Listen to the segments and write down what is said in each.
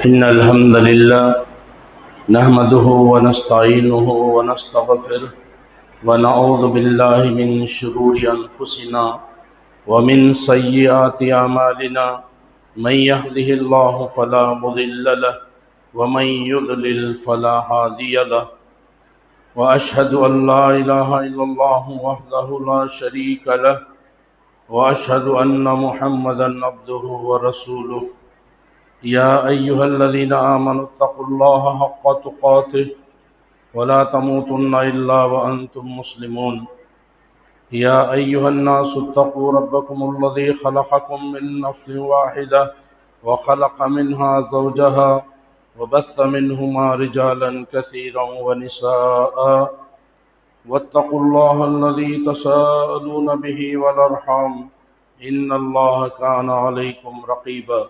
إن الحمد لله نحمده ونستعينه ونستغفره ونعوذ بالله من شرور أنفسنا ومن سيئات أعمالنا من يهده الله فلا مضل له ومن يضلل فلا هادي له وأشهد أن لا إله إلا الله وحده لا شريك له وأشهد أن محمدا عبده ورسوله يا أيها الذين آمنوا اتقوا الله حق تقاته ولا تموتن إلا وأنتم مسلمون يا أيها الناس اتقوا ربكم الذي خلقكم من نفس واحدة وخلق منها زوجها وبث منهما رجالا كثيرا ونساء واتقوا الله الذي تساءلون به والأرحام إن الله كان عليكم رقيبا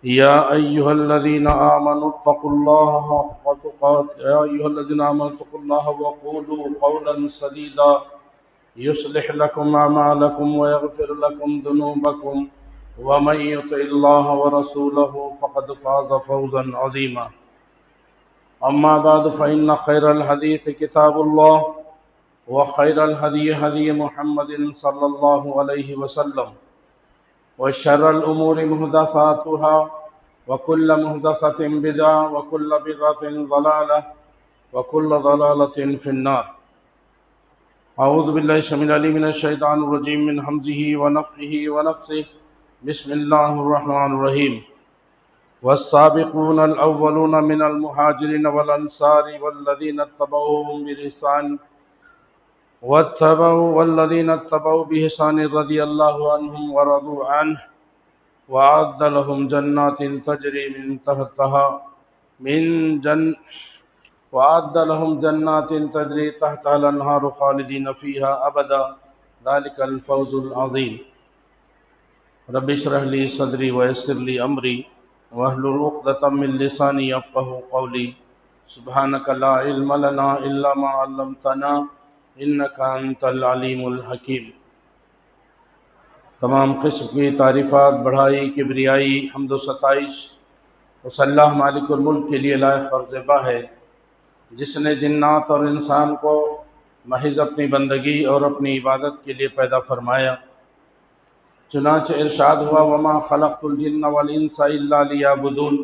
يا أيها الذين آمنوا اتقوا الله حق تقاته يا أيها الذين آمنوا اتقوا الله وقولوا قولا سديدا يصلح لكم أعمالكم ويغفر لكم ذنوبكم ومن يطع الله ورسوله فقد فاز فوزا عظيما أما بعد فإن خير الحديث كتاب الله وخير الهدي هدي محمد صلى الله عليه وسلم وشر الأمور محدثاتها وكل محدثة بدعة وكل بدعة ضلالة وكل ضلالة في النار. أعوذ بالله السميع العليم من الشيطان الرجيم من همزه ونفخه ونفثه. بسم الله الرحمن الرحيم. والسابقون الأولون من المهاجرين والأنصار والذين اتبعوهم بإحسان رضي الله عنهم ورضوا عنه وأعد لهم جنات تجري تحتها الأنهار خالدين فيها أبدا ذلك الفوز العظيم. رب اشرح لي صدري ويسر لي أمري واحلل عقدة من لساني يفقهوا قولي. سبحانك لا علم لنا إلا ما علمتنا إنك أنت العليم الحكيم. تمام قسم کی تعریفات، بڑھائی، کبریائی، حمد و ستائش اس اللہ مالک الملک کے لیے لائق اور زیبا ہے جس نے جنات اور انسان کو محض اپنی بندگی اور اپنی عبادت کے لیے پیدا فرمایا. چنانچہ ارشاد ہوا وما خلقت الجن والانس الا لیعبدون،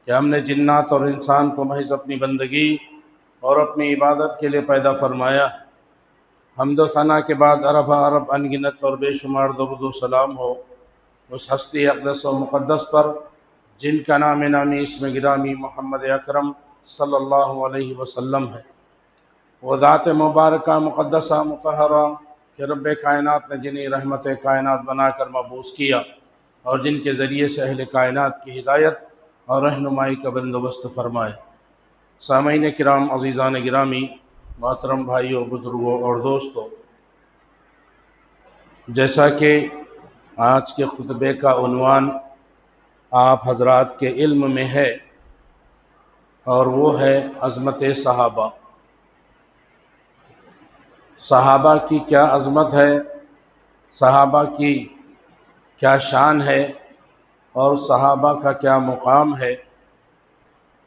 کہ ہم نے جنات اور انسان کو محض اپنی بندگی اور اپنی عبادت کے لیے پیدا فرمایا. حمد و ثنا کے بعد عرب انگنت اور بے شمار درود و سلام ہو اس ہستی اقدس و مقدس پر جن کا نام نامی اسم گرامی محمد اکرم صلی اللہ علیہ وسلم ہے. وہ ذات مبارکہ مقدسہ مطہرہ کہ رب کائنات نے جنہیں رحمت کائنات بنا کر مبعوث کیا اور جن کے ذریعے سے اہل کائنات کی ہدایت اور رہنمائی کا بندوبست فرمائے. سامعین کرام، عزیزان گرامی، محترم بھائیوں، بزرگوں اور دوستوں، جیسا کہ آج کے خطبے کا عنوان آپ حضرات کے علم میں ہے اور وہ ہے عظمت صحابہ. صحابہ کی کیا عظمت ہے، صحابہ کی کیا شان ہے اور صحابہ کا کیا مقام ہے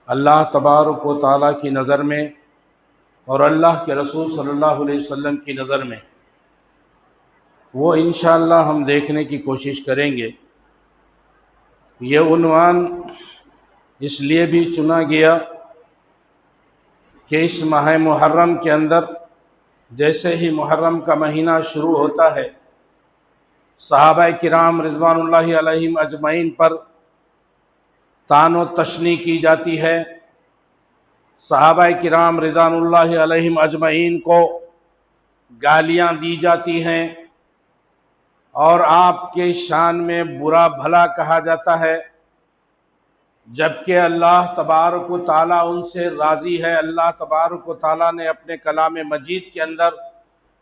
اللہ تبارک و تعالیٰ کی نظر میں اور اللہ کے رسول صلی اللہ علیہ وسلم کی نظر میں، وہ انشاءاللہ ہم دیکھنے کی کوشش کریں گے. یہ عنوان اس لیے بھی چنا گیا کہ اس ماہ محرم کے اندر جیسے ہی محرم کا مہینہ شروع ہوتا ہے صحابہ کرام رضوان اللہ علیہم اجمعین پر طعن و تشنیع کی جاتی ہے. صحابہ کرام رضوان اللہ علیہم اجمعین کو گالیاں دی جاتی ہیں اور آپ کے شان میں برا بھلا کہا جاتا ہے، جبکہ اللہ تبارک و تعالیٰ ان سے راضی ہے. اللہ تبارک و تعالیٰ نے اپنے کلام مجید کے اندر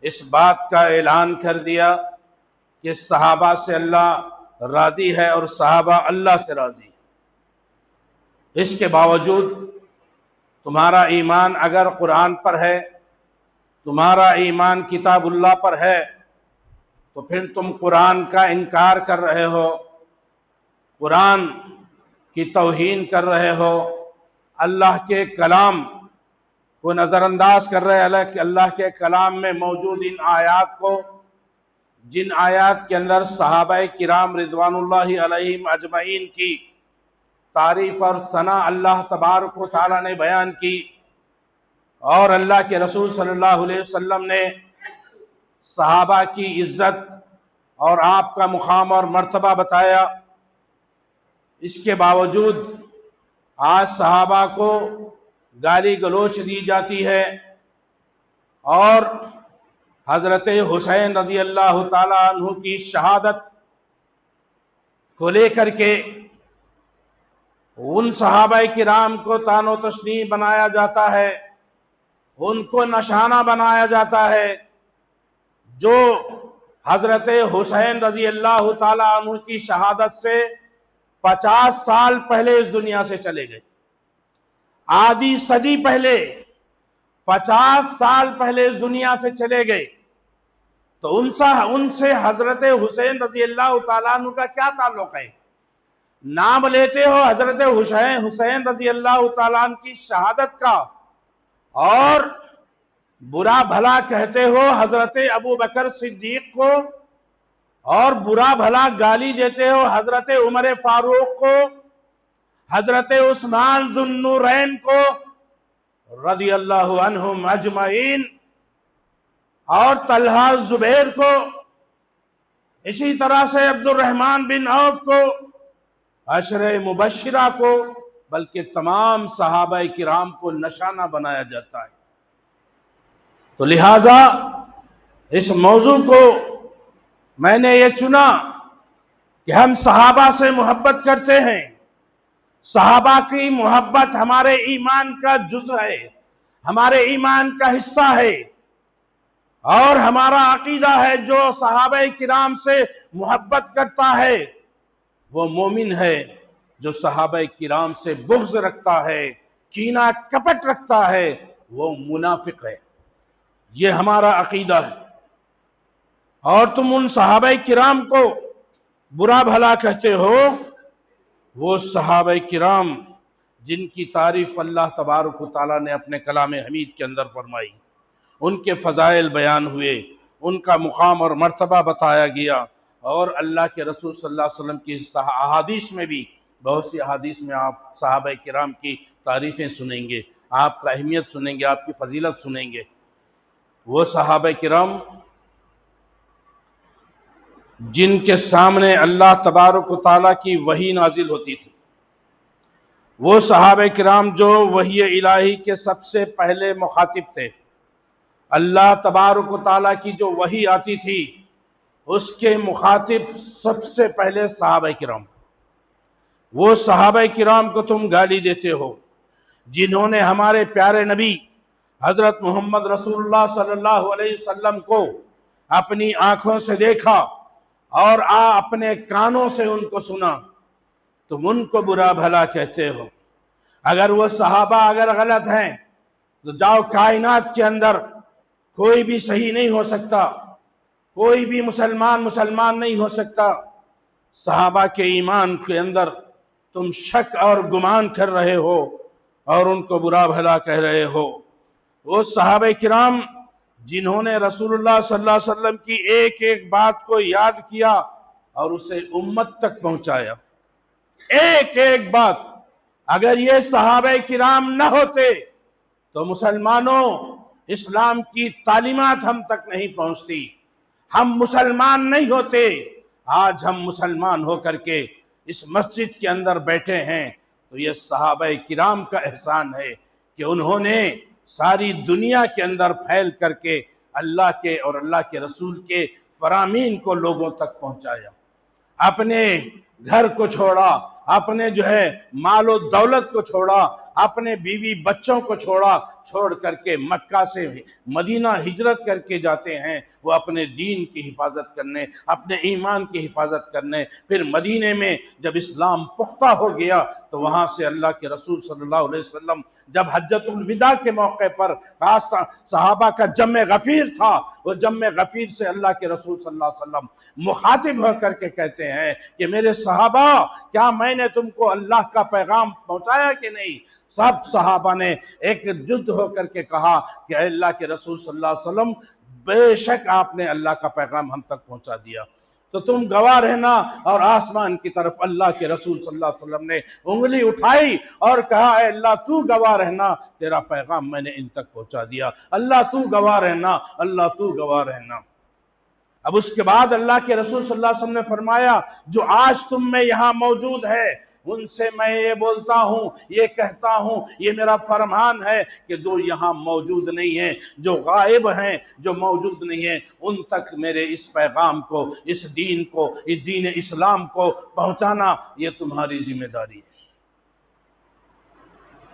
اس بات کا اعلان کر دیا کہ صحابہ سے اللہ راضی ہے اور صحابہ اللہ سے راضی. اس کے باوجود تمہارا ایمان اگر قرآن پر ہے، تمہارا ایمان کتاب اللہ پر ہے، تو پھر تم قرآن کا انکار کر رہے ہو، قرآن کی توہین کر رہے ہو، اللہ کے کلام کو نظر انداز کر رہے ہیں کہ اللہ کے کلام میں موجود ان آیات کو، جن آیات کے اندر صحابہ کرام رضوان اللہ علیہم اجمعین کی تعریف اور ثنا اللہ تبارک و تعالی نے بیان کی، اور اللہ کے رسول صلی اللہ علیہ وسلم نے صحابہ کی عزت اور آپ کا مقام اور مرتبہ بتایا، اس کے باوجود آج صحابہ کو گالی گلوچ دی جاتی ہے، اور حضرت حسین رضی اللہ تعالی عنہ کی شہادت کو لے کر کے ان صحابہ کرام کو طعن و تشنیع بنایا جاتا ہے، ان کو نشانہ بنایا جاتا ہے، جو حضرت حسین رضی اللہ تعالی عنہ کی شہادت سے 50 سال پہلے اس دنیا سے چلے گئے، آدھی صدی پہلے، 50 سال پہلے اس دنیا سے چلے گئے، تو ان سے حضرت حسین رضی اللہ تعالیٰ عنہ کا کیا تعلق ہے؟ نام لیتے ہو حضرت حسین رضی اللہ تعالیٰ عنہ کی شہادت کا، اور برا بھلا کہتے ہو حضرت ابو بکر صدیق کو، اور برا بھلا گالی دیتے ہو حضرت عمر فاروق کو، حضرت عثمان ذو النورین کو رضی اللہ عنہم اجمعین، اور طلحہ زبیر کو، اسی طرح سے عبد الرحمن بن عوف کو، عشرہ مبشرہ کو، بلکہ تمام صحابہ کرام کو نشانہ بنایا جاتا ہے۔ تو لہذا اس موضوع کو میں نے یہ چنا کہ ہم صحابہ سے محبت کرتے ہیں، صحابہ کی محبت ہمارے ایمان کا جز ہے، ہمارے ایمان کا حصہ ہے، اور ہمارا عقیدہ ہے جو صحابہ کرام سے محبت کرتا ہے وہ مومن ہے، جو صحابہ کرام سے بغض رکھتا ہے، کینہ کپٹ رکھتا ہے، وہ منافق ہے۔ یہ ہمارا عقیدہ ہے، اور تم ان صحابہ کرام کو برا بھلا کہتے ہو، وہ صحابہ کرام جن کی تعریف اللہ تبارک و تعالیٰ نے اپنے کلام حمید کے اندر فرمائی، ان کے فضائل بیان ہوئے، ان کا مقام اور مرتبہ بتایا گیا، اور اللہ کے رسول صلی اللہ علیہ وسلم کی احادیث میں بھی، بہت سی احادیث میں آپ صحابہ کرام کی تعریفیں سنیں گے، آپ کا اہمیت سنیں گے، آپ کی فضیلت سنیں گے۔ وہ صحابہ کرام جن کے سامنے اللہ تبارک و تعالیٰ کی وحی نازل ہوتی تھی، وہ صحابہ کرام جو وحی الہی کے سب سے پہلے مخاطب تھے، اللہ تبارک و تعالیٰ کی جو وحی آتی تھی اس کے مخاطب سب سے پہلے صحابہ کرام، وہ صحابہ کرام کو تم گالی دیتے ہو جنہوں نے ہمارے پیارے نبی حضرت محمد رسول اللہ صلی اللہ علیہ وسلم کو اپنی آنکھوں سے دیکھا اور اپنے کانوں سے ان کو سنا، تم ان کو برا بھلا کہتے ہو۔ اگر وہ صحابہ اگر غلط ہیں تو جاؤ کائنات کے اندر کوئی بھی صحیح نہیں ہو سکتا، کوئی بھی مسلمان نہیں ہو سکتا۔ صحابہ کے ایمان کے اندر تم شک اور گمان کر رہے ہو اور ان کو برا بھلا کہہ رہے ہو۔ وہ صحابہ کرام جنہوں نے رسول اللہ صلی اللہ علیہ وسلم کی ایک ایک بات کو یاد کیا اور اسے امت تک پہنچایا، ایک ایک بات، اگر یہ صحابہ کرام نہ ہوتے تو مسلمانوں اسلام کی تعلیمات ہم تک نہیں پہنچتی، ہم مسلمان نہیں ہوتے۔ آج ہم مسلمان ہو کر کے اس مسجد کے اندر بیٹھے ہیں تو یہ صحابہ کرام کا احسان ہے کہ انہوں نے ساری دنیا کے اندر پھیل کر کے اللہ کے اور اللہ کے رسول کے فرامین کو لوگوں تک پہنچایا، اپنے گھر کو چھوڑا، اپنے مال و دولت کو چھوڑا، اپنے بیوی بچوں کو چھوڑ کر کے مکہ سے مدینہ ہجرت کر کے جاتے ہیں، وہ اپنے دین کی حفاظت کرنے، اپنے ایمان کی حفاظت کرنے۔ پھر مدینے میں جب اسلام پختہ ہو گیا تو وہاں سے اللہ کے رسول صلی اللہ علیہ وسلم جب حجۃ الوداع کے موقع پر خاص صحابہ کا جمع غفیر تھا، وہ جمع غفیر سے اللہ کے رسول صلی اللہ علیہ وسلم مخاطب ہو کر کے کہتے ہیں کہ میرے صحابہ، کیا میں نے تم کو اللہ کا پیغام پہنچایا کہ نہیں؟ سب صحابہ نے ایک جد ہو کر کے کہا کہ اے اللہ کے رسول صلی اللہ علیہ وسلم، بے شک آپ نے اللہ کا پیغام ہم تک پہنچا دیا، تو تم گواہ رہنا۔ اور آسمان کی طرف اللہ کے رسول صلی اللہ علیہ وسلم نے انگلی اٹھائی اور کہا اے اللہ تو گواہ رہنا، تیرا پیغام میں نے ان تک پہنچا دیا، اللہ تو گواہ رہنا، اللہ تو گواہ رہنا۔ اب اس کے بعد اللہ کے رسول صلی اللہ علیہ وسلم نے فرمایا جو آج تم میں یہاں موجود ہے ان سے میں یہ بولتا ہوں، یہ کہتا ہوں، یہ میرا فرمان ہے کہ جو یہاں موجود نہیں ہیں، جو غائب ہیں، جو موجود نہیں ہیں، ان تک میرے اس پیغام کو، اس دین کو، اس دین اسلام کو پہنچانا یہ تمہاری ذمہ داری ہے۔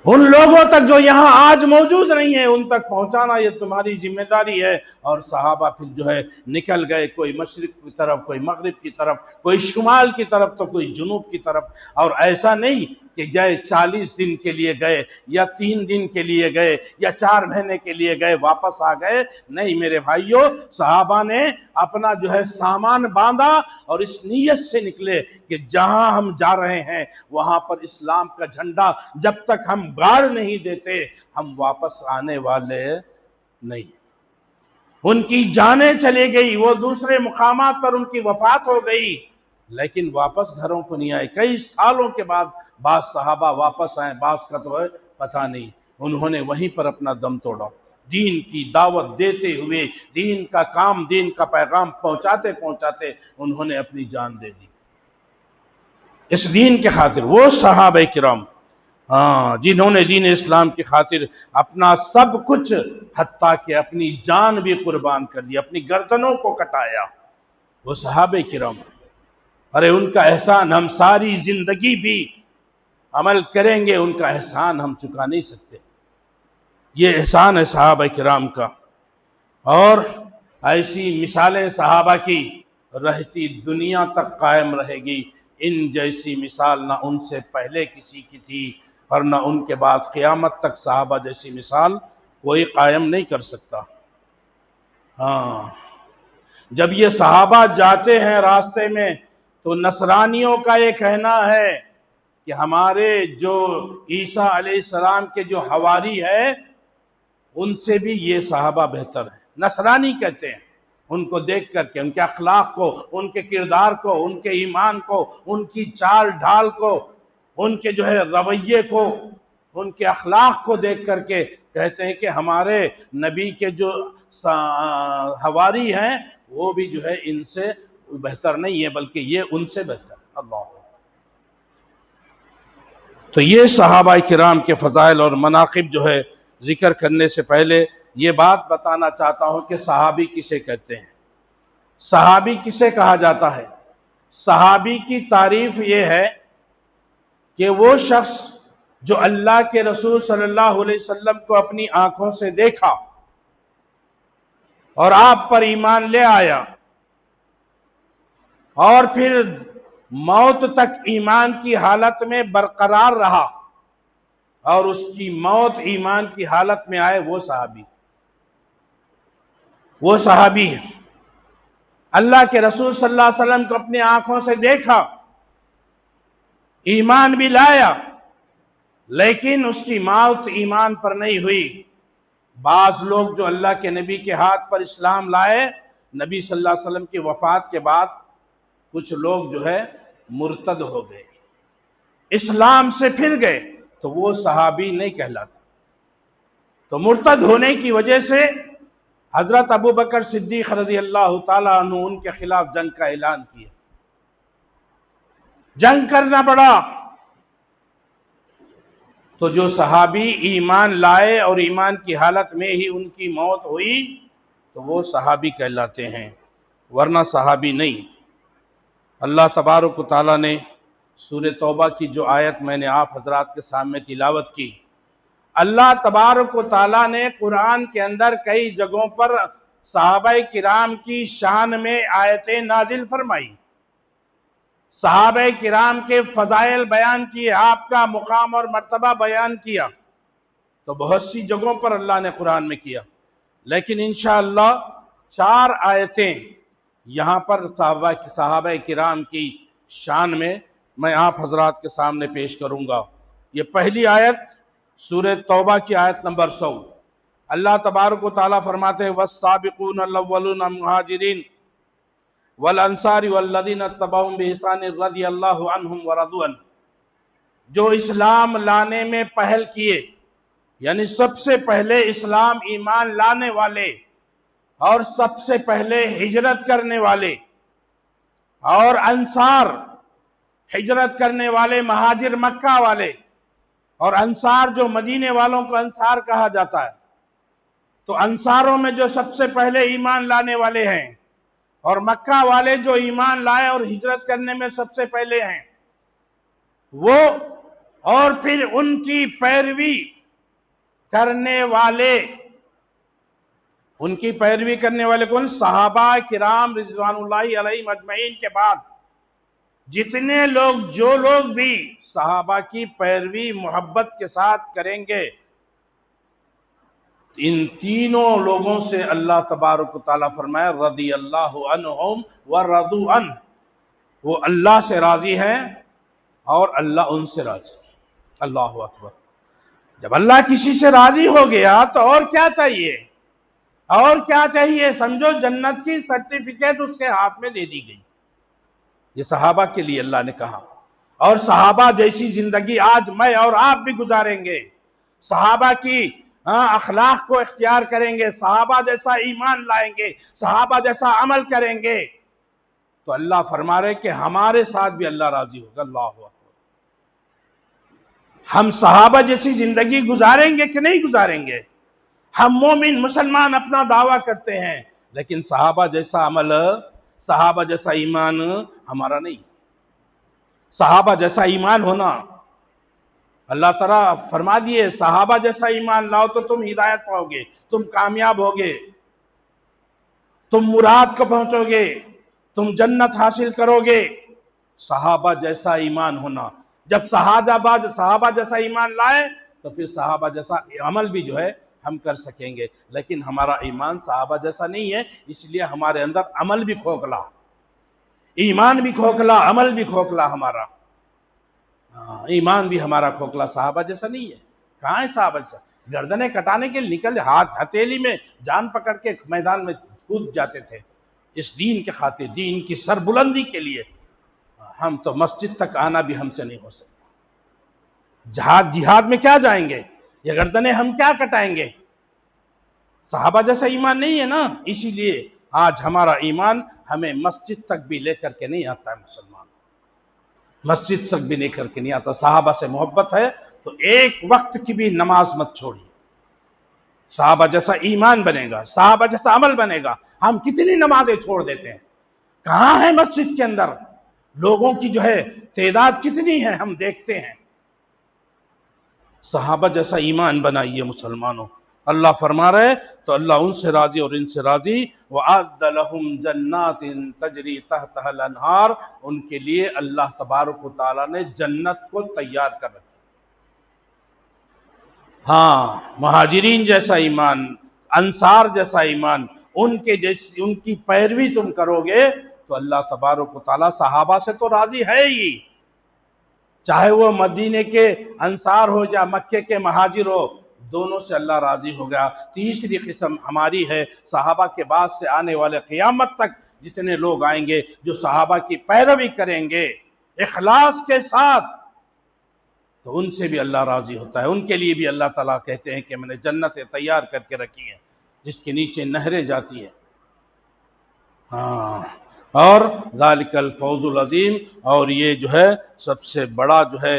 ان لوگوں تک جو یہاں آج موجود نہیں ہیں ان تک پہنچانا یہ تمہاری ذمہ داری ہے۔ اور صحابہ پھر جو ہے نکل گئے، کوئی مشرق کی طرف، کوئی مغرب کی طرف، کوئی شمال کی طرف تو کوئی جنوب کی طرف۔ اور ایسا نہیں کہ گئے 40 دن کے لیے گئے یا 3 دن کے لیے گئے یا 4 مہینے کے لیے گئے واپس آ گئے، نہیں میرے بھائیوں، صحابہ نے اپنا جو ہے سامان باندھا اور اس نیت سے نکلے کہ جہاں ہم جا رہے ہیں وہاں پر اسلام کا جھنڈا جب تک ہم گاڑ نہیں دیتے ہم واپس آنے والے نہیں۔ ان کی جانیں چلی گئی، وہ دوسرے مقامات پر ان کی وفات ہو گئی، لیکن واپس گھروں کو نہیں آئے۔ کئی سالوں کے بعد بعض صحابہ واپس آئے، بعض کا تو ہے پتہ نہیں، انہوں نے وہیں پر اپنا دم توڑا، دین کی دعوت دیتے ہوئے، دین کا کام، دین کا پیغام پہنچاتے پہنچاتے انہوں نے اپنی جان دے دی اس دین کے خاطر۔ وہ صحابہ کرام جنہوں نے دین اسلام کی خاطر اپنا سب کچھ حتیٰ کہ اپنی جان بھی قربان کر دی، اپنی گردنوں کو کٹایا، وہ صحابہ کرام۔ ارے ان کا احسان ہم ساری زندگی بھی عمل کریں گے، ان کا احسان ہم چکا نہیں سکتے۔ یہ احسان ہے صحابہ کرام کا، اور ایسی مثالیں صحابہ کی رہتی دنیا تک قائم رہے گی۔ ان جیسی مثال نہ ان سے پہلے کسی کی تھی اور نہ ان کے بعد قیامت تک صحابہ جیسی مثال کوئی قائم نہیں کر سکتا۔ جب یہ صحابہ جاتے ہیں راستے میں تو نصرانیوں کا یہ کہنا ہے کہ ہمارے جو عیسیٰ علیہ السلام کے جو حواری ہے ان سے بھی یہ صحابہ بہتر ہے، نصرانی کہتے ہیں ان کو دیکھ کر کے، ان کے اخلاق کو، ان کے کردار کو، ان کے ایمان کو، ان کی چال ڈھال کو، ان کے جو ہے رویے کو، ان کے اخلاق کو دیکھ کر کے کہتے ہیں کہ ہمارے نبی کے جو حواری ہیں وہ بھی جو ہے ان سے بہتر نہیں ہے بلکہ یہ ان سے بہتر ہے۔ اللہ، تو یہ صحابہ کرام کے فضائل اور مناقب جو ہے ذکر کرنے سے پہلے یہ بات بتانا چاہتا ہوں کہ صحابی کسے کہتے ہیں، صحابی کسے کہا جاتا ہے۔ صحابی کی تعریف یہ ہے کہ وہ شخص جو اللہ کے رسول صلی اللہ علیہ وسلم کو اپنی آنکھوں سے دیکھا اور آپ پر ایمان لے آیا اور پھر موت تک ایمان کی حالت میں برقرار رہا اور اس کی موت ایمان کی حالت میں آئے، وہ صحابی ہے۔ اللہ کے رسول صلی اللہ علیہ وسلم کو اپنی آنکھوں سے دیکھا، ایمان بھی لایا، لیکن اس کی موت ایمان پر نہیں ہوئی۔ بعض لوگ جو اللہ کے نبی کے ہاتھ پر اسلام لائے، نبی صلی اللہ علیہ وسلم کی وفات کے بعد کچھ لوگ جو ہے مرتد ہو گئے، اسلام سے پھر گئے، تو وہ صحابی نہیں کہلاتا۔ تو مرتد ہونے کی وجہ سے حضرت ابو بکر صدیق رضی اللہ تعالیٰ عنہ ان کے خلاف جنگ کا اعلان کیا، جنگ کرنا پڑا۔ تو جو صحابی ایمان لائے اور ایمان کی حالت میں ہی ان کی موت ہوئی تو وہ صحابی کہلاتے ہیں، ورنہ صحابی نہیں۔ اللہ تبارک و تعالیٰ نے سورہ توبہ کی جو آیت میں نے آپ حضرات کے سامنے تلاوت کی، اللہ تبارک و تعالیٰ نے قرآن کے اندر کئی جگہوں پر صحابہ کرام کی شان میں آیتیں نازل فرمائی، صحابہ کرام کے فضائل بیان کیے، آپ کا مقام اور مرتبہ بیان کیا۔ تو بہت سی جگہوں پر اللہ نے قرآن میں کیا، لیکن انشاءاللہ 4 آیتیں یہاں پر صحابہ کرام کی شان میں آپ حضرات کے سامنے پیش کروں گا۔ یہ پہلی آیت سورہ توبہ کی آیت نمبر 100۔ اللہ تبارک و تعالیٰ فرماتے ہیں وَالسَّابِقُونَ الْأَوَّلُونَ مُهَاجِرِينَ وَالْأَنصَارِ وَالَّذِينَ اتَّبَعُوهُم بِإِحْسَانٍ رَضِيَ اللَّهُ عَنْهُمْ وَرَضُوا عَنْهُ، جو اسلام لانے میں پہل کیے، یعنی سب سے پہلے اسلام ایمان لانے والے اور سب سے پہلے ہجرت کرنے والے اور انصار، ہجرت کرنے والے مہاجر مکہ والے، اور انصار جو مدینے والوں کو انصار کہا جاتا ہے، تو انصاروں میں جو سب سے پہلے ایمان لانے والے ہیں اور مکہ والے جو ایمان لائے اور ہجرت کرنے میں سب سے پہلے ہیں وہ، اور پھر ان کی پیروی کرنے والے، ان کی پیروی کرنے والے کون؟ صحابہ کرام رضوان اللہ علیہم اجمعین کے بعد جتنے لوگ، جو لوگ بھی صحابہ کی پیروی محبت کے ساتھ کریں گے، ان تینوں لوگوں سے اللہ تبارک و تعالیٰ فرمایا رضی اللہ عنہم ورضوا عنہ، وہ اللہ سے راضی ہیں اور اللہ ان سے راضی۔ اللہ اکبر۔ جب اللہ کسی سے راضی ہو گیا تو اور کیا چاہیے؟ اور کیا چاہیے؟ سمجھو جنت کی سرٹیفکیٹ اس کے ہاتھ میں دے دی گئی۔ یہ صحابہ کے لیے اللہ نے کہا، اور صحابہ جیسی زندگی آج میں اور آپ بھی گزاریں گے، صحابہ کی اخلاق کو اختیار کریں گے، صحابہ جیسا ایمان لائیں گے، صحابہ جیسا عمل کریں گے، تو اللہ فرما رہے کہ ہمارے ساتھ بھی اللہ راضی ہوگا۔ اللہ اکبر۔ ہم صحابہ جیسی زندگی گزاریں گے کہ نہیں گزاریں گے؟ ہم مومن مسلمان اپنا دعویٰ کرتے ہیں، لیکن صحابہ جیسا عمل، صحابہ جیسا ایمان ہمارا نہیں۔ صحابہ جیسا ایمان ہونا، اللہ تعالیٰ فرما دیے صحابہ جیسا ایمان لاؤ تو تم ہدایت پاؤ گے، تم کامیاب ہوگے، تم مراد کو پہنچو گے، تم جنت حاصل کرو گے۔ صحابہ جیسا ایمان ہونا، جب صحابہ جیسا ایمان لائے تو پھر صحابہ جیسا عمل بھی جو ہے ہم کر سکیں گے، لیکن ہمارا ایمان صحابہ جیسا نہیں ہے، اس لیے ہمارے اندر عمل بھی کھوکھلا، ایمان بھی کھوکھلا، عمل بھی کھوکھلا ہمارا، ایمان بھی ہمارا کھوکھلا، صحابہ جیسا نہیں ہے۔ کہاں ہے صحابہ جیسا؟ گردنیں کٹانے کے لیے نکل، ہتھیلی میں جان پکڑ کے میدان میں کود جاتے تھے اس دین کے خاطر، دین کی سربلندی کے لیے۔ ہم تو مسجد تک آنا بھی ہم سے نہیں ہو سکتا، جہاد میں کیا جائیں گے؟ یہ گردنیں ہم کیا کٹائیں گے؟ صحابہ جیسا ایمان نہیں ہے نا، اسی لیے آج ہمارا ایمان ہمیں مسجد تک بھی لے کر کے نہیں آتا ہے۔ مسلمان مسجد تک بھی لے کر کے نہیں آتا۔ صحابہ سے محبت ہے تو ایک وقت کی بھی نماز مت چھوڑیے، صحابہ جیسا ایمان بنے گا، صحابہ جیسا عمل بنے گا۔ ہم کتنی نمازیں چھوڑ دیتے ہیں، کہاں ہے مسجد کے اندر لوگوں کی جو ہے تعداد کتنی ہے، ہم دیکھتے ہیں۔ صحابہ جیسا ایمان بنائیے مسلمانوں۔ اللہ فرما رہے تو اللہ ان سے راضی اور ان سے راضی۔ وَأَعَدَّ لَهُمْ جَنَّاتٍ تَجْرِي تَحْتَهَا الْأَنْهَارُ، ان کے لیے اللہ تبارک و تعالیٰ نے جنت کو تیار کر رکھا۔ ہاں، مہاجرین جیسا ایمان، انصار جیسا ایمان، ان کی پیروی تم کرو گے تو اللہ تبارک و تعالیٰ صحابہ سے تو راضی ہے ہی، چاہے وہ مدینے کے انصار ہو یا مکے کے مہاجر ہو، دونوں سے اللہ راضی ہو گیا۔ تیسری قسم ہماری ہے، صحابہ کے بعد سے آنے والے قیامت تک جتنے لوگ آئیں گے جو صحابہ کی پیروی کریں گے اخلاص کے ساتھ، تو ان سے بھی اللہ راضی ہوتا ہے۔ ان کے لیے بھی اللہ تعالیٰ کہتے ہیں کہ میں نے جنتیں تیار کر کے رکھی ہیں جس کے نیچے نہریں جاتی ہیں۔ اور ذالک الفوز العظیم، اور یہ جو ہے سب سے بڑا جو ہے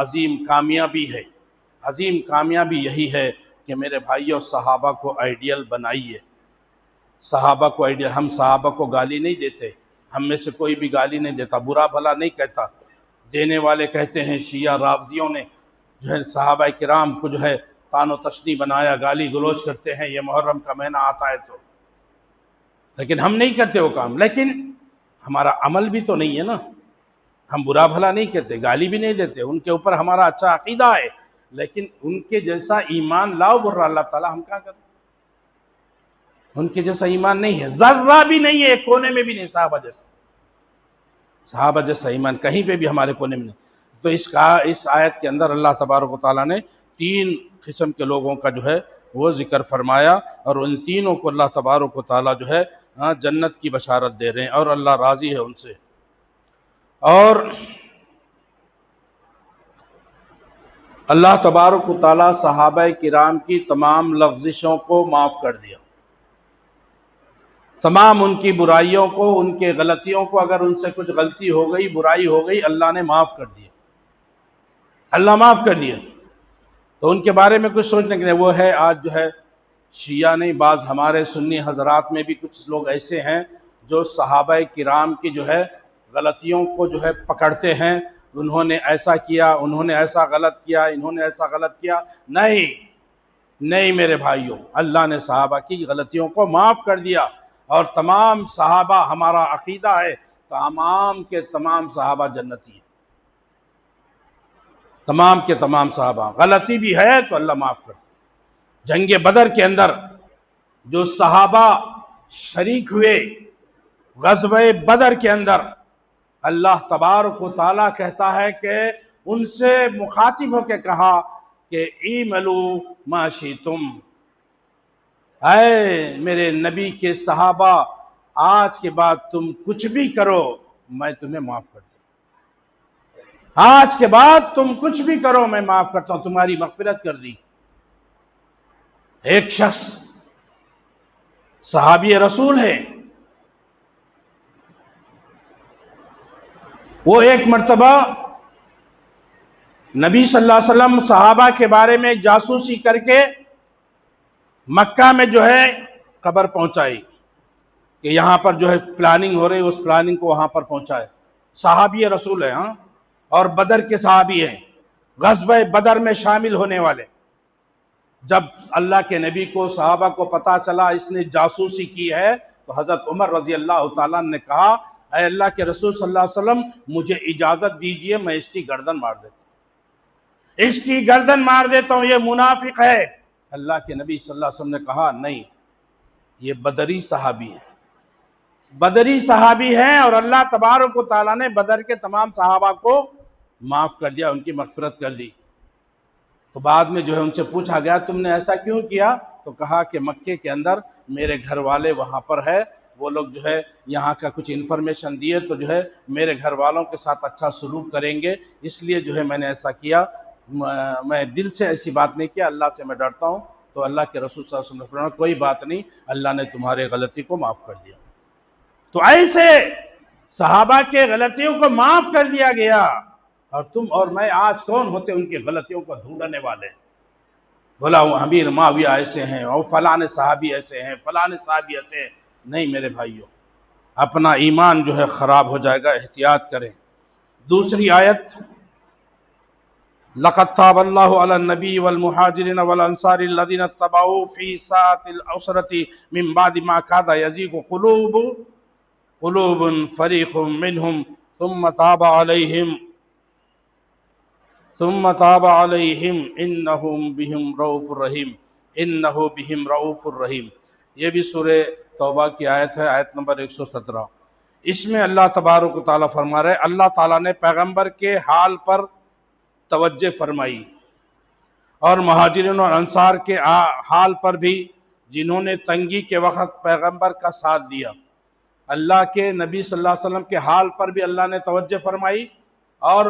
عظیم کامیابی ہے۔ عظیم کامیابی یہی ہے کہ میرے بھائیوں صحابہ کو آئیڈیل بنائیے۔ صحابہ کو آئیڈیل، ہم صحابہ کو گالی نہیں دیتے، ہم میں سے کوئی بھی گالی نہیں دیتا، برا بھلا نہیں کہتا۔ دینے والے کہتے ہیں شیعہ رافضیوں نے جو ہے صحابہ کرام کو جو ہے طعن و تشنیع بنایا، گالی گلوچ کرتے ہیں، یہ محرم کا مہینہ آتا ہے تو، لیکن ہم نہیں کرتے وہ کام۔ لیکن ہمارا عمل بھی تو نہیں ہے نا، ہم برا بھلا نہیں کہتے، گالی بھی نہیں دیتے، ان کے اوپر ہمارا اچھا عقیدہ ہے، لیکن ان کے جیسا ایمان لاؤ بول رہا اللہ تعالیٰ، ہم کیا کریں؟ ان کے جیسا ایمان نہیں ہے، ذرہ بھی نہیں ہے، ایک کونے میں بھی نہیں صحابہ جیسا ایمان کہیں پہ بھی ہمارے کونے میں نہیں۔ تو اس آیت کے اندر اللہ تبارک و تعالیٰ نے 3 قسم کے لوگوں کا جو ہے وہ ذکر فرمایا، اور ان تینوں کو اللہ تبارک و تعالیٰ جو ہے جنت کی بشارت دے رہے ہیں، اور اللہ راضی ہے ان سے۔ اور اللہ تبارک و تعالیٰ صحابہ کرام کی تمام لغزشوں کو معاف کر دیا، تمام ان کی برائیوں کو، ان کے غلطیوں کو، اگر ان سے کچھ غلطی ہو گئی، برائی ہو گئی، اللہ نے معاف کر دیا، اللہ معاف کر دیا۔ تو ان کے بارے میں کچھ سوچنے کے لیے وہ ہے، آج جو ہے شیعہ نہیں، بعض ہمارے سنی حضرات میں بھی کچھ لوگ ایسے ہیں جو صحابہ کرام کی جو ہے غلطیوں کو جو ہے پکڑتے ہیں، انہوں نے ایسا کیا، انہوں نے ایسا غلط کیا، انہوں نے ایسا غلط کیا۔ نہیں میرے بھائیوں، اللہ نے صحابہ کی غلطیوں کو معاف کر دیا، اور تمام صحابہ، ہمارا عقیدہ ہے تمام کے تمام صحابہ جنتی ہیں، تمام کے تمام صحابہ۔ غلطی بھی ہے تو اللہ معاف کر دیا۔ جنگ بدر کے اندر جو صحابہ شریک ہوئے، غزوہ بدر کے اندر، اللہ تبارک و تعالیٰ کہتا ہے کہ ان سے مخاطب ہو کے کہا کہ اعملوا ما شئتم، اے میرے نبی کے صحابہ، آج کے بعد تم کچھ بھی کرو میں تمہیں معاف کر دوں، آج کے بعد تم کچھ بھی کرو میں معاف کرتا ہوں، تمہاری مغفرت کر دی۔ ایک شخص صحابی رسول ہے، وہ ایک مرتبہ نبی صلی اللہ علیہ وسلم صحابہ کے بارے میں جاسوسی کر کے مکہ میں جو ہے خبر پہنچائی کہ یہاں پر جو ہے پلاننگ ہو رہی، اس پلاننگ کو وہاں پر پہنچائے۔ صحابی رسول ہے، اور بدر کے صحابی ہیں، غزوہ بدر میں شامل ہونے والے۔ جب اللہ کے نبی کو، صحابہ کو پتا چلا اس نے جاسوسی کی ہے، تو حضرت عمر رضی اللہ تعالیٰ نے کہا، اے اللہ کے رسول صلی اللہ علیہ وسلم، مجھے اجازت دیجئے میں اس کی گردن مار دیتا ہوں، اس کی گردن مار دیتا ہوں، یہ منافق ہے۔ اللہ کے نبی صلی اللہ علیہ وسلم نے کہا نہیں، یہ بدری صحابی ہے، بدری صحابی ہیں، اور اللہ تبارک و تعالیٰ نے بدر کے تمام صحابہ کو معاف کر دیا، ان کی مغفرت کر دی۔ تو بعد میں جو ہے ان سے پوچھا گیا تم نے ایسا کیوں کیا؟ تو کہا کہ مکے کے اندر میرے گھر والے وہاں پر ہے، وہ لوگ جو ہے یہاں کا کچھ انفارمیشن دیے تو جو ہے میرے گھر والوں کے ساتھ اچھا سلوک کریں گے، اس لیے جو ہے میں نے ایسا کیا، میں دل سے ایسی بات نہیں کیا، اللہ سے میں ڈرتا ہوں۔ تو اللہ کے رسول صلی اللہ علیہ وسلم نے فرمایا کوئی بات نہیں، اللہ نے تمہارے غلطی کو معاف کر دیا۔ تو ایسے صحابہ کے غلطیوں کو معاف کر دیا گیا، اور تم اور میں آج کون ہوتے ان کی غلطیوں کو ڈھونڈنے والے؟ بولا وہ امیر معاویہ ایسے ہیں، اور فلاں صحابی ایسے ہیں، فلاں صحابی ایسے ہیں۔ نہیں میرے بھائیوں، اپنا ایمان جو ہے خراب ہو جائے گا، احتیاط کریں۔ دوسری آیت، لَقَدْ تَابَ اللَّهُ عَلَى النَّبِيِّ وَالْمُهَاجِرِينَ وَالْأَنصَارِ الَّذِينَ اتَّبَعُوهُ فِي سَاعَةِ الْعُسْرَةِ مِنْ بَعْدِ مَا كَادَ يَزِيغُ قُلُوبٌ فَرِيقٌ مِّنْهُمْ ثُمَّ تَابَ عَلَيْهِمْ إِنَّهُ بِهِمْ رَءُوفٌ رَحِيمٌ۔ یہ بھی سورہ توبہ کی آیت ہے، آیت نمبر 117۔ اس میں اللہ تبارک و تعالیٰ فرما رہے، اللہ تعالیٰ نے پیغمبر کے حال پر توجہ فرمائی، اور مہاجرین اور انصار کے حال پر بھی، جنہوں نے تنگی کے وقت پیغمبر کا ساتھ دیا۔ اللہ کے نبی صلی اللہ علیہ وسلم کے حال پر بھی اللہ نے توجہ فرمائی، اور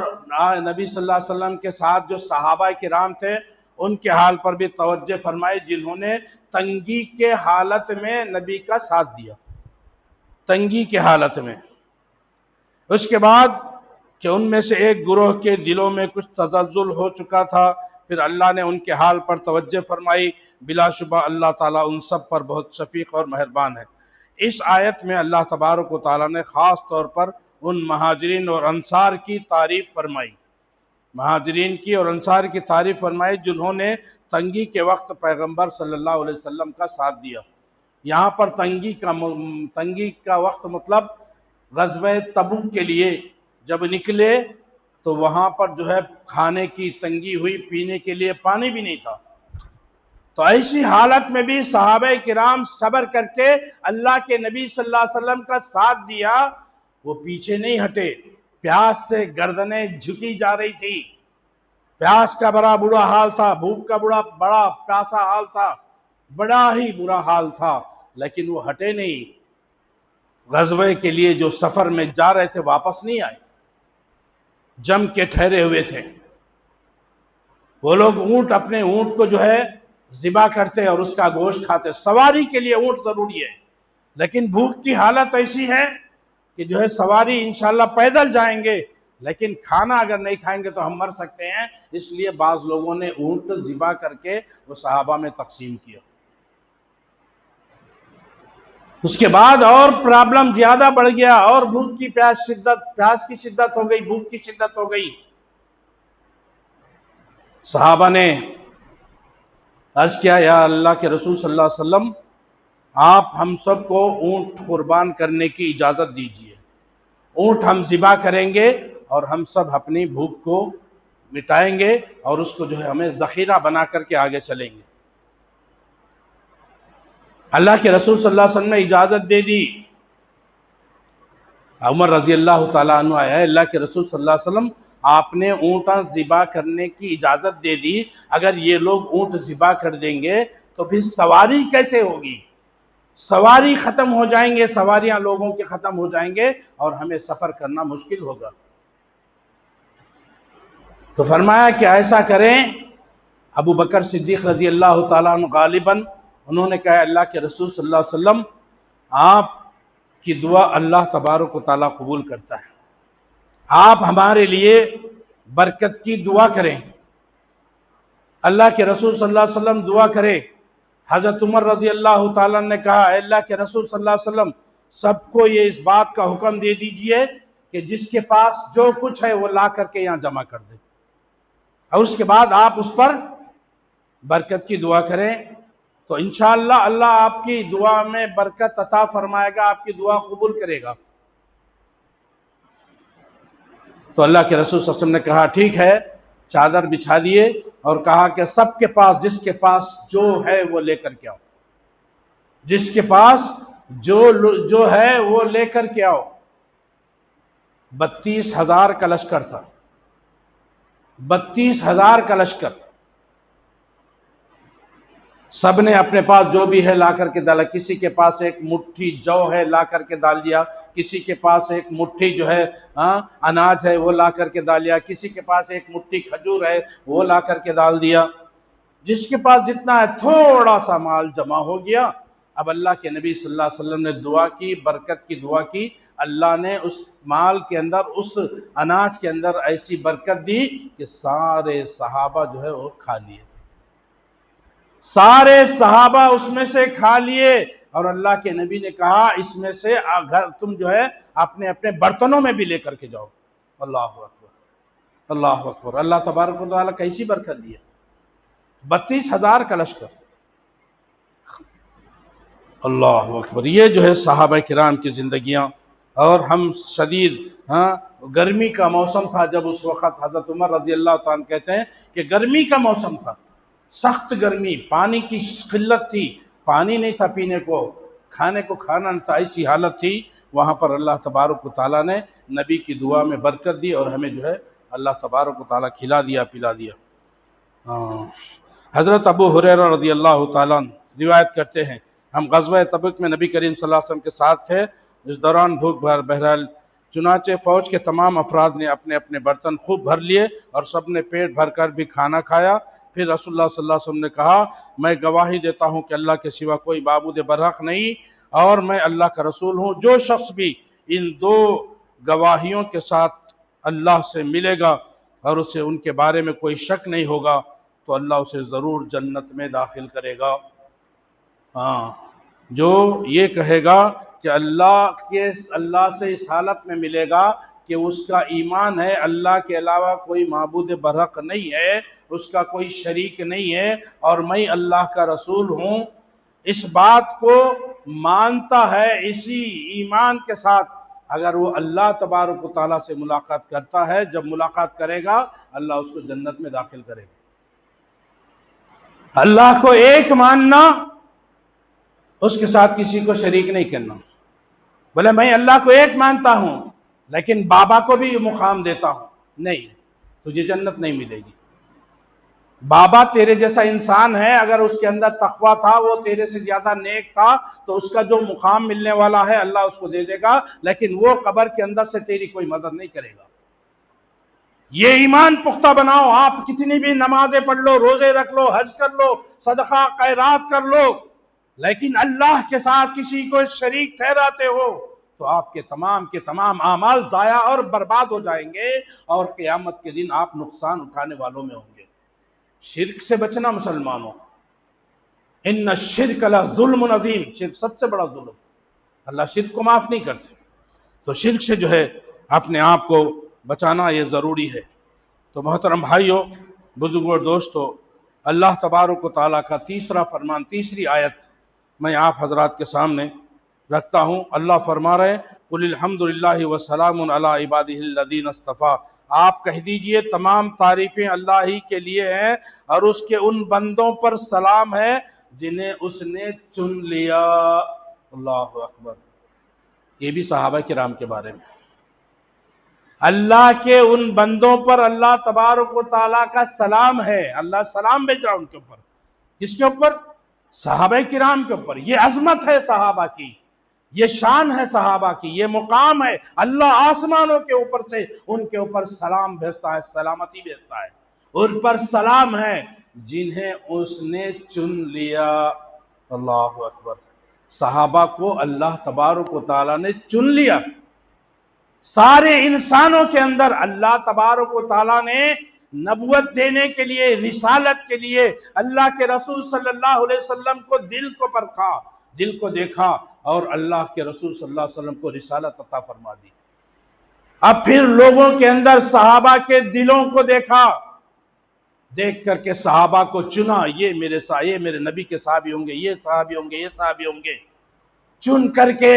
نبی صلی اللہ علیہ وسلم کے ساتھ جو صحابہ کرام تھے ان کے حال پر بھی توجہ فرمائی، جنہوں نے تنگی کے حالت میں نبی کا ساتھ دیا، تنگی کے حالت میں۔ اس کے بعد کہ ان میں سے ایک گروہ کے دلوں میں کچھ تزلزل ہو چکا تھا، پھر اللہ نے ان کے حال پر توجہ فرمائی۔ بلا شبہ اللہ تعالیٰ ان سب پر بہت شفیق اور مہربان ہے۔ اس آیت میں اللہ تبارک و تعالیٰ نے خاص طور پر ان مہاجرین اور انصار کی تعریف فرمائی، مہاجرین کی اور انصار کی تعریف فرمائی، جنہوں نے تنگی کے وقت پیغمبر صلی اللہ علیہ وسلم کا ساتھ دیا۔ یہاں پر تنگی کا وقت مطلب غزوہ تبوک کے لیے جب نکلے تو وہاں پر جو ہے کھانے کی تنگی ہوئی، پینے کے لیے پانی بھی نہیں تھا۔ تو ایسی حالت میں بھی صحابہ کرام صبر کر کے اللہ کے نبی صلی اللہ علیہ وسلم کا ساتھ دیا، وہ پیچھے نہیں ہٹے۔ پیاس سے گردنیں جھکی جا رہی تھی، پیاس کا بڑا برا حال تھا، بھوک کا بڑا پیاسا حال تھا، بڑا ہی برا حال تھا، لیکن وہ ہٹے نہیں۔ غزوے کے لیے جو سفر میں جا رہے تھے واپس نہیں آئے، جم کے ٹھہرے ہوئے تھے۔ وہ لوگ اپنے اونٹ کو جو ہے ذبح کرتے اور اس کا گوشت کھاتے۔ سواری کے لیے اونٹ ضروری ہے، لیکن بھوک کی حالت ایسی ہے کہ جو ہے سواری انشاءاللہ پیدل جائیں گے، لیکن کھانا اگر نہیں کھائیں گے تو ہم مر سکتے ہیں۔ اس لیے بعض لوگوں نے اونٹ ذبح کر کے وہ صحابہ میں تقسیم کیا۔ اس کے بعد اور پرابلم زیادہ بڑھ گیا، اور بھوک کی پیاس کی شدت ہو گئی، بھوک کی شدت ہو گئی۔ صحابہ نے عرض کیا، یا اللہ کے رسول صلی اللہ علیہ وسلم، آپ ہم سب کو اونٹ قربان کرنے کی اجازت دیجیے۔ اونٹ ہم ذبح کریں گے اور ہم سب اپنی بھوک کو مٹائیں گے، اور اس کو جو ہے ہمیں ذخیرہ بنا کر کے آگے چلیں گے۔ اللہ کے رسول صلی اللہ علیہ وسلم نے اجازت دے دی۔ عمر رضی اللہ تعالیٰ عنہ آیا، اللہ کے رسول صلی اللہ علیہ وسلم، آپ نے اونٹاں ذبح کرنے کی اجازت دے دی، اگر یہ لوگ اونٹ ذبح کر دیں گے تو پھر سواری کیسے ہوگی؟ سواری ختم ہو جائیں گے، سواریاں لوگوں کے ختم ہو جائیں گے اور ہمیں سفر کرنا مشکل ہوگا۔ تو فرمایا کہ ایسا کریں، ابو بکر صدیق رضی اللہ تعالیٰ عنہ غالباً انہوں نے کہا، اللہ کے رسول صلی اللہ علیہ وسلم، آپ کی دعا اللہ تبارک و تعالیٰ قبول کرتا ہے، آپ ہمارے لیے برکت کی دعا کریں۔ اللہ کے رسول صلی اللہ علیہ وسلم دعا کرے۔ حضرت عمر رضی اللہ تعالیٰ نے کہا، اے اللہ کے رسول صلی اللہ علیہ وسلم، سب کو یہ اس بات کا حکم دے دیجئے کہ جس کے پاس جو کچھ ہے وہ لا کر کے یہاں جمع کر دے، اور اس کے بعد آپ اس پر برکت کی دعا کریں، تو انشاءاللہ اللہ آپ کی دعا میں برکت عطا فرمائے گا، آپ کی دعا قبول کرے گا۔ تو اللہ کے رسول صلی اللہ علیہ وسلم نے کہا، ٹھیک ہے، چادر بچھا دیے اور کہا کہ سب کے پاس جس کے پاس جو ہے وہ لے کر کے آؤ، جس کے پاس جو ہے وہ لے کر کے آؤ۔ 32,000 کا لشکر تھا، 32,000 کا لشکر، سب نے اپنے پاس جو بھی ہے لا کر کے ڈالا۔ کسی کے پاس ایک مٹھی جو ہے لا کر کے ڈال دیا، کسی کے پاس ایک مٹھی جو ہے اناج ہے وہ لا کر کے ڈال دیا، کسی کے پاس ایک مٹھی کھجور ہے وہ لا کر کے ڈال دیا۔ جس کے پاس جتنا ہے تھوڑا سا مال جمع ہو گیا۔ اب اللہ کے نبی صلی اللہ علیہ وسلم نے دعا کی، برکت کی دعا کی، اللہ نے اس مال کے اندر، اس اناج کے اندر ایسی برکت دی کہ سارے صحابہ جو ہے وہ کھا لیے، سارے صحابہ اس میں سے کھا لیے، اور اللہ کے نبی نے کہا اس میں سے تم جو ہے اپنے اپنے برتنوں میں بھی لے کر کے جاؤ۔ اللہ اکبر، اللہ اکبر، اللہ تبارک و تعالیٰ کیسی برکت دی ہے۔ 32,000 کا لشکر، اللہ اکبر۔ یہ جو ہے صحابہ کرام کی زندگیاں، اور ہم شدید گرمی کا موسم تھا جب اس وقت حضرت عمر رضی اللہ تعالیٰ کہتے ہیں کہ گرمی کا موسم تھا، سخت گرمی، پانی کی قلت تھی، پانی نہیں تھا پینے کو، کھانے کو کھانا نہیں تھا، ایسی حالت تھی۔ وہاں پر اللہ تبارک و تعالیٰ نے نبی کی دعا میں برکت دی اور ہمیں جو ہے اللہ تبارک و تعالیٰ کھلا دیا، پلا دیا۔ حضرت ابو ہریرہ رضی اللہ تعالیٰ روایت کرتے ہیں، ہم غزوہ تبوک میں نبی کریم صلی اللہ علیہ وسلم کے ساتھ تھے، اس دوران بھوک بہرحال، چنانچہ فوج کے تمام افراد نے اپنے اپنے برتن خوب بھر لیے اور سب نے پیٹ بھر کر بھی کھانا کھایا۔ پھر رسول اللہ صلی اللہ علیہ وسلم نے کہا، میں گواہی دیتا ہوں کہ اللہ کے سوا کوئی معبود برحق نہیں، اور میں اللہ کا رسول ہوں۔ جو شخص بھی ان دو گواہیوں کے ساتھ اللہ سے ملے گا اور اسے ان کے بارے میں کوئی شک نہیں ہوگا تو اللہ اسے ضرور جنت میں داخل کرے گا۔ جو یہ کہے گا کہ اللہ سے اس حالت میں ملے گا کہ اس کا ایمان ہے اللہ کے علاوہ کوئی معبود برحق نہیں ہے، اس کا کوئی شریک نہیں ہے، اور میں اللہ کا رسول ہوں، اس بات کو مانتا ہے، اسی ایمان کے ساتھ اگر وہ اللہ تبارک و تعالیٰ سے ملاقات کرتا ہے، جب ملاقات کرے گا اللہ اس کو جنت میں داخل کرے گا۔ اللہ کو ایک ماننا، اس کے ساتھ کسی کو شریک نہیں کرنا۔ بولے میں اللہ کو ایک مانتا ہوں لیکن بابا کو بھی مقام دیتا ہوں، نہیں، تجھے جنت نہیں ملے گی۔ بابا تیرے جیسا انسان ہے، اگر اس کے اندر تقوی تھا، وہ تیرے سے زیادہ نیک تھا، تو اس کا جو مقام ملنے والا ہے اللہ اس کو دے دے گا، لیکن وہ قبر کے اندر سے تیری کوئی مدد نہیں کرے گا۔ یہ ایمان پختہ بناؤ، آپ کتنی بھی نمازیں پڑھ لو، روزے رکھ لو، حج کر لو، صدقہ خیرات کر لو، لیکن اللہ کے ساتھ کسی کو شریک ٹھہراتے ہو تو آپ کے تمام اعمال ضائع اور برباد ہو جائیں گے، اور قیامت کے دن آپ نقصان اٹھانے والوں میں ہوں گے۔ شرک سے بچنا مسلمانوں، ان الشرک لظلم عظیم، شرک سب سے بڑا ظلم، اللہ شرک کو معاف نہیں کرتے، تو شرک سے جو ہے اپنے آپ کو بچانا یہ ضروری ہے۔ تو محترم بھائیوں، بزرگوں اور دوستو، اللہ تبارک و تعالیٰ کا تیسرا فرمان، تیسری آیت میں آپ حضرات کے سامنے رکھتا ہوں۔ اللہ فرما رہے ہیں قُلِ الْحَمْدُ لِلَّهِ وَسَلَامٌ عَلَىٰ عِبَادِهِ الَّذِينَ اصْطَفَىٰ، آپ کہہ دیجئے تمام تعریفیں اللہ ہی کے لیے ہیں اور اس کے ان بندوں پر سلام ہے جنہیں اس نے چن لیا۔ اللہ اکبر، یہ بھی صحابہ کرام کے بارے میں، اللہ کے ان بندوں پر اللہ تبارک و تعالیٰ کا سلام ہے، اللہ سلام بھیج رہا ان کے اوپر۔ کس کے اوپر؟ صحابہ کرام کے اوپر۔ یہ عظمت ہے صحابہ کی، یہ شان ہے صحابہ کی، یہ مقام ہے، اللہ آسمانوں کے اوپر سے ان کے اوپر سلام بھیجتا ہے، سلامتی بھیجتا ہے، ان پر سلام ہے جنہیں اس نے چن لیا۔ اللہ اکبر، صحابہ کو اللہ تبارک و تعالیٰ نے چن لیا۔ سارے انسانوں کے اندر اللہ تبارک و تعالیٰ نے نبوت دینے کے لیے، رسالت کے لیے اللہ کے رسول صلی اللہ علیہ وسلم کو دل کو پرکھا، دل کو دیکھا، اور اللہ کے رسول صلی اللہ علیہ وسلم کو رسالت عطا فرما دی۔ اب پھر لوگوں کے اندر صحابہ کے دلوں کو دیکھا، دیکھ کر کے صحابہ کو چنا، یہ میرے نبی کے صحابی ہوں گے، یہ صحابی ہوں گے، یہ صحابی ہوں گے، چن کر کے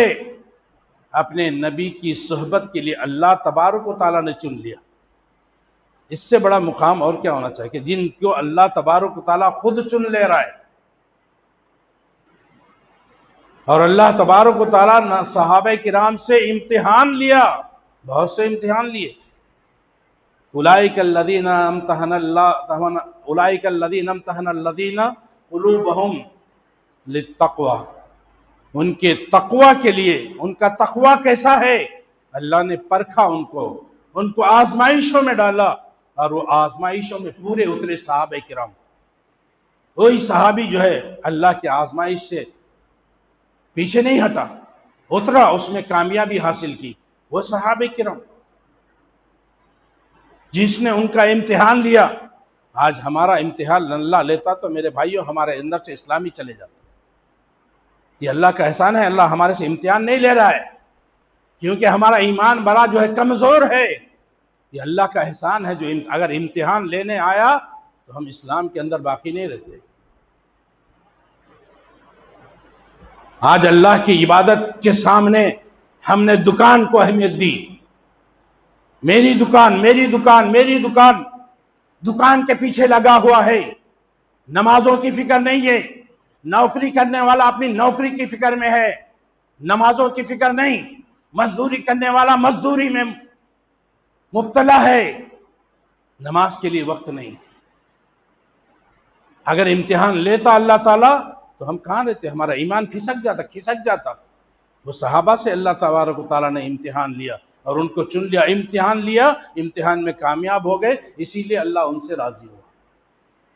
اپنے نبی کی صحبت کے لیے اللہ تبارک و تعالیٰ نے چن لیا۔ اس سے بڑا مقام اور کیا ہونا چاہیے کہ جن کو اللہ تبارک و تعالیٰ خود چن لے رہا ہے۔ اور اللہ تبارک و تعالیٰ نے صحابہ کرام سے امتحان لیا، بہت سے امتحان لیے۔ اولئک الذین امتحن الذین قلوبہم للتقوی، ان کے تقوی کے لیے، ان کا تقوی کیسا ہے اللہ نے پرکھا، ان کو آزمائشوں میں ڈالا، اور وہ آزمائشوں میں پورے اترے صحابہ کرام۔ وہی صحابی جو ہے اللہ کی آزمائش سے پیچھے نہیں ہٹا، اترا، اس میں کامیابی حاصل کی، وہ صحابہ کرام جس نے ان کا امتحان لیا۔ آج ہمارا امتحان اللہ لیتا تو میرے بھائیوں ہمارے اندر سے اسلامی چلے جاتا۔ یہ اللہ کا احسان ہے، اللہ ہمارے سے امتحان نہیں لے رہا ہے کیونکہ ہمارا ایمان بڑا جو ہے کمزور ہے۔ یہ اللہ کا احسان ہے جو اگر امتحان لینے آیا تو ہم اسلام کے اندر باقی نہیں رہتے۔ آج اللہ کی عبادت کے سامنے ہم نے دکان کو اہمیت دی، میری دکان، میری دکان، میری دکان، دکان کے پیچھے لگا ہوا ہے، نمازوں کی فکر نہیں ہے، نوکری کرنے والا اپنی نوکری کی فکر میں ہے، نمازوں کی فکر نہیں، مزدوری کرنے والا مزدوری میں مبتلا ہے، نماز کے لیے وقت نہیں۔ اگر امتحان لیتا اللہ تعالیٰ تو ہم کہاں رہتے، ہمارا ایمان کھسک جاتا۔ وہ صحابہ سے اللہ تبارک و تعالیٰ نے امتحان لیا اور ان کو چن لیا، امتحان لیا، امتحان میں کامیاب ہو گئے، اسی لیے اللہ ان سے راضی ہوا۔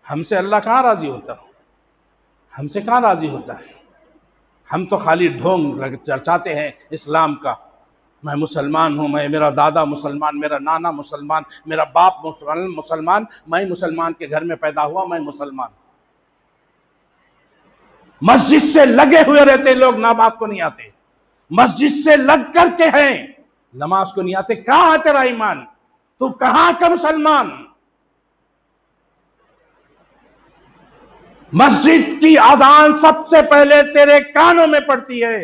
ہم سے اللہ کہاں راضی ہوتا، ہم سے کہاں راضی ہوتا ہے؟ ہم تو خالی ڈھونگ چرچاتے ہیں اسلام کا، میں مسلمان ہوں، میرا دادا مسلمان، میرا نانا مسلمان، میرا باپ مسلمان، میں مسلمان کے گھر میں پیدا ہوا، میں مسلمان۔ مسجد سے لگے ہوئے رہتے لوگ، نماز کو نہیں آتے، مسجد سے لگ کر کے ہیں، نماز کو نہیں آتے۔ کہاں ہے تیرا ایمان؟ تو کہاں کا مسلمان؟ مسجد کی اذان سب سے پہلے تیرے کانوں میں پڑتی ہے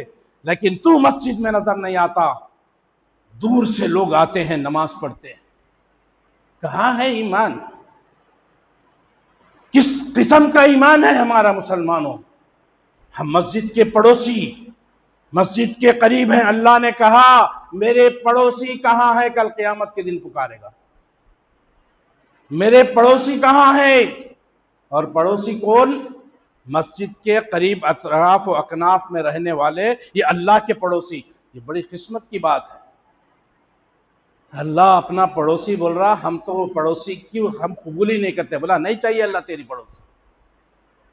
لیکن تو مسجد میں نظر نہیں آتا۔ دور سے لوگ آتے ہیں، نماز پڑھتے ہیں۔ کہاں ہے ایمان؟ کس قسم کا ایمان ہے ہمارا مسلمانوں؟ ہم مسجد کے پڑوسی، مسجد کے قریب ہیں۔ اللہ نے کہا میرے پڑوسی کہاں ہے؟ کل قیامت کے دن پکارے گا، میرے پڑوسی کہاں ہے؟ اور پڑوسی کون؟ مسجد کے قریب اطراف و اکناف میں رہنے والے، یہ اللہ کے پڑوسی۔ یہ بڑی قسمت کی بات ہے۔ اللہ اپنا پڑوسی بول رہا، ہم تو وہ پڑوسی کیوں ہم قبول ہی نہیں کرتے؟ بولا نہیں چاہیے اللہ تیری پڑوسی،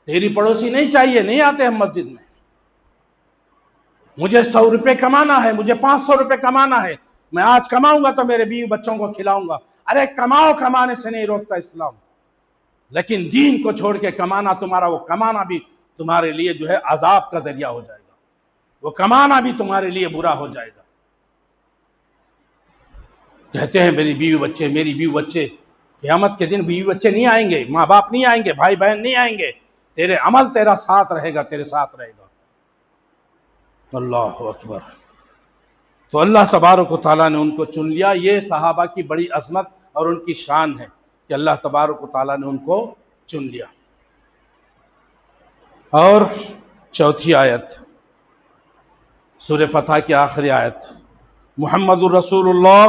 تیری پڑوسی نہیں چاہیے، نہیں آتے ہم مسجد میں۔ مجھے 100 روپے کمانا ہے، مجھے 500 روپے کمانا ہے، میں آج کماؤں گا تو میرے بیوی بچوں کو کھلاؤں گا۔ ارے کماؤ، کمانے سے نہیں روکتا اسلام، لیکن دین کو چھوڑ کے کمانا، تمہارا وہ کمانا بھی تمہارے لیے جو ہے عذاب کا ذریعہ ہو جائے گا، وہ کمانا بھی تمہارے لیے برا ہو جائے گا۔ کہتے ہیں میری بیوی بچے، میری بیوی بچے، قیامت کے دن بیوی بچے نہیں آئیں گے، ماں باپ نہیں آئیں گے، بھائی بہن نہیں آئیں گے، تیرے عمل تیرا ساتھ رہے گا، تیرے ساتھ رہے گا۔ اللہ اکبر۔ تو اللہ تبارک و تعالیٰ نے ان کو چن لیا۔ یہ صحابہ کی بڑی عظمت اور ان کی شان ہے کہ اللہ تبارک و تعالیٰ نے ان کو چن لیا۔ اور چوتھی آیت سورہ فتح کی آخری آیت، محمد الرسول اللہ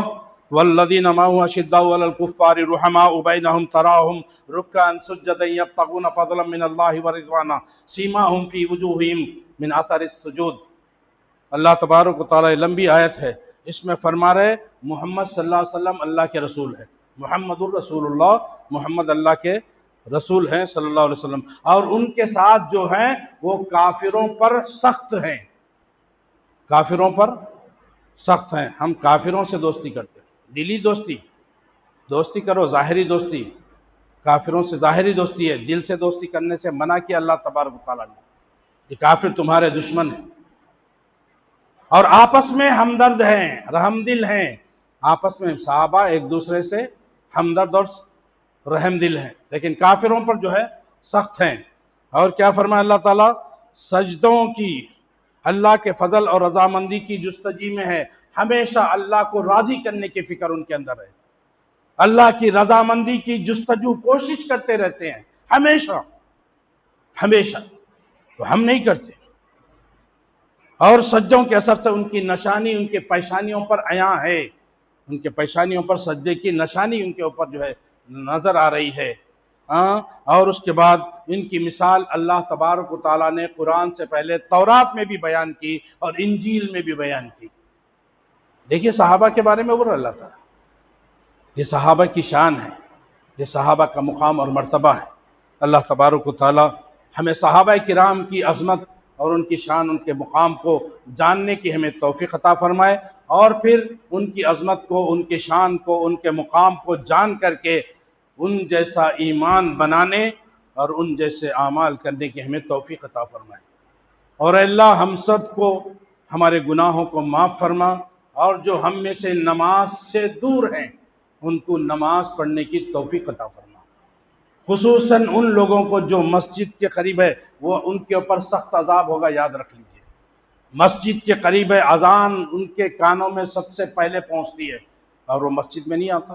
والذین معه اشداء علی الکفار رحماء بینہم تراہم رکعا سجدا یبتغون فضلا من اللہ ورضوانا سیماہم فی وجوہہم من اثر السجود۔ اللہ تبارک و تعالی لمبی آیت ہے، اس میں فرما رہے محمد صلی اللہ علیہ وسلم اللہ کے رسول ہے، محمد الرسول اللہ، محمد اللہ کے رسول ہیں صلی اللہ علیہ وسلم، اور ان کے ساتھ جو ہیں وہ کافروں پر سخت ہیں، کافروں پر سخت ہیں۔ ہم کافروں سے دوستی کرتے ہیں، دلی دوستی کرو، ظاہری دوستی، کافروں سے ظاہری دوستی ہے، دل سے دوستی کرنے سے منع کیا اللہ تبارک و تعالیٰ نے، یہ کافر تمہارے دشمن ہیں۔ اور آپس میں ہمدرد ہیں، رحم دل ہیں، آپس میں صحابہ ایک دوسرے سے ہمدرد اور رحم دل ہیں، لیکن کافروں پر جو ہے سخت ہیں۔ اور کیا فرمایا اللہ تعالیٰ؟ سجدوں کی، اللہ کے فضل اور رضامندی کی جستجی میں ہے، ہمیشہ اللہ کو راضی کرنے کی فکر ان کے اندر ہے، اللہ کی رضامندی کی جستجو کوشش کرتے رہتے ہیں ہمیشہ ہمیشہ، تو ہم نہیں کرتے۔ اور سجدوں کے اثر سے ان کی نشانی ان کے پیشانیوں پر عیاں ہے، ان کے پیشانیوں پر سجدے کی نشانی ان کے اوپر جو ہے نظر آ رہی ہے۔ اور اس کے بعد ان کی مثال اللہ تبارک و تعالیٰ نے قرآن سے پہلے تورات میں بھی بیان کی اور انجیل میں بھی بیان کی۔ دیکھیے صحابہ کے بارے میں بول رہا اللہ تعالیٰ، یہ صحابہ کی شان ہے، یہ صحابہ کا مقام اور مرتبہ ہے۔ اللہ تبارک و تعالیٰ ہمیں صحابہ کرام کی عظمت اور ان کی شان، ان کے مقام کو جاننے کی ہمیں توفیق عطا فرمائے، اور پھر ان کی عظمت کو، ان کی شان کو، ان کے مقام کو جان کر کے ان جیسا ایمان بنانے اور ان جیسے اعمال کرنے کی ہمیں توفیق عطا فرمائے۔ اور اے اللہ ہم سب کو ہمارے گناہوں کو معاف فرما، اور جو ہم میں سے نماز سے دور ہیں ان کو نماز پڑھنے کی توفیق عطا فرما، خصوصاً ان لوگوں کو جو مسجد کے قریب ہے، وہ ان کے اوپر سخت عذاب ہوگا، یاد رکھ لیجئے۔ مسجد کے قریب ہے، اذان ان کے کانوں میں سب سے پہلے پہنچتی ہے، اور وہ مسجد میں نہیں آتا،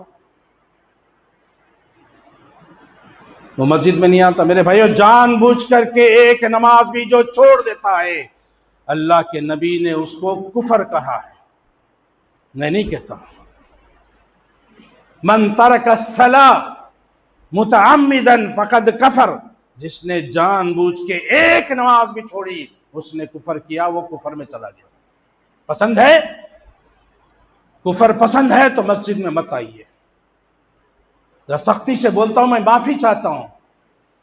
وہ مسجد میں نہیں آتا۔ میرے بھائیو، جان بوجھ کر کے ایک نماز بھی جو چھوڑ دیتا ہے، اللہ کے نبی نے اس کو کفر کہا ہے، میں نہیں کہتا۔ من ترک الصلاۃ متعمدا فقد کفر، جس نے جان بوجھ کے ایک نماز بھی چھوڑی اس نے کفر کیا، وہ کفر میں چلا گیا۔ پسند ہے کفر، پسند ہے تو مسجد میں مت آئیے۔ سختی سے بولتا ہوں، میں معافی چاہتا ہوں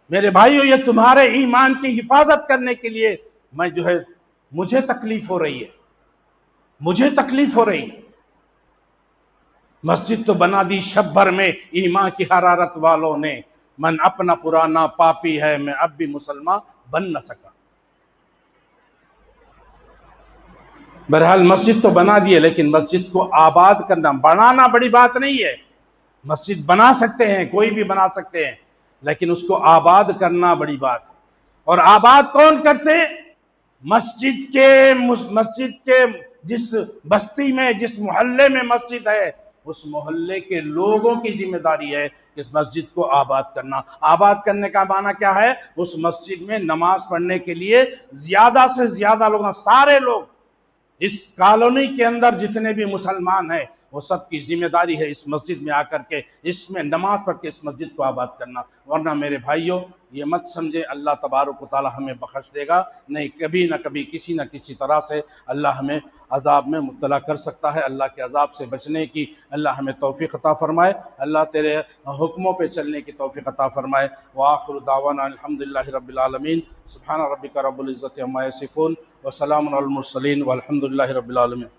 میرے بھائیو، یہ تمہارے ایمان کی حفاظت کرنے کے لیے میں جو ہے مجھے تکلیف ہو رہی ہے، مجھے تکلیف ہو رہی ہے۔ مسجد تو بنا دی شب بھر میں ایمان کی حرارت والوں نے، من اپنا پرانا پاپی ہے، میں اب بھی مسلمان بن نہ سکا۔ بہرحال مسجد تو بنا دی ہے، لیکن مسجد کو آباد کرنا، بنانا بڑی بات نہیں ہے۔ مسجد بنا سکتے ہیں، کوئی بھی بنا سکتے ہیں، لیکن اس کو آباد کرنا بڑی بات ہے۔ اور آباد کون کرتے؟ مسجد کے جس بستی میں جس محلے میں مسجد ہے اس محلے کے لوگوں کی ذمہ داری ہے اس مسجد کو آباد کرنا۔ آباد کرنے کا معنی کیا ہے؟ اس مسجد میں نماز پڑھنے کے لیے زیادہ سے زیادہ لوگ، سارے لوگ، اس کالونی کے اندر جتنے بھی مسلمان ہیں وہ سب کی ذمہ داری ہے اس مسجد میں آ کر کے اس میں نماز پڑھ کے اس مسجد کو آباد کرنا۔ ورنہ میرے بھائیوں یہ مت سمجھے اللہ تبارک و تعالی ہمیں بخش دے گا، نہیں، کبھی نہ کبھی کسی نہ کسی طرح سے اللہ ہمیں عذاب میں مبتلا کر سکتا ہے۔ اللہ کے عذاب سے بچنے کی اللہ ہمیں توفیق عطا فرمائے، اللہ تیرے حکموں پہ چلنے کی توفیق عطا فرمائے۔ وآخر دعوانا الحمدللہ رب العالمین، سبحان ربک رب العزت عما یصفون وسلام علی المرسلین والحمدللہ رب العالمین۔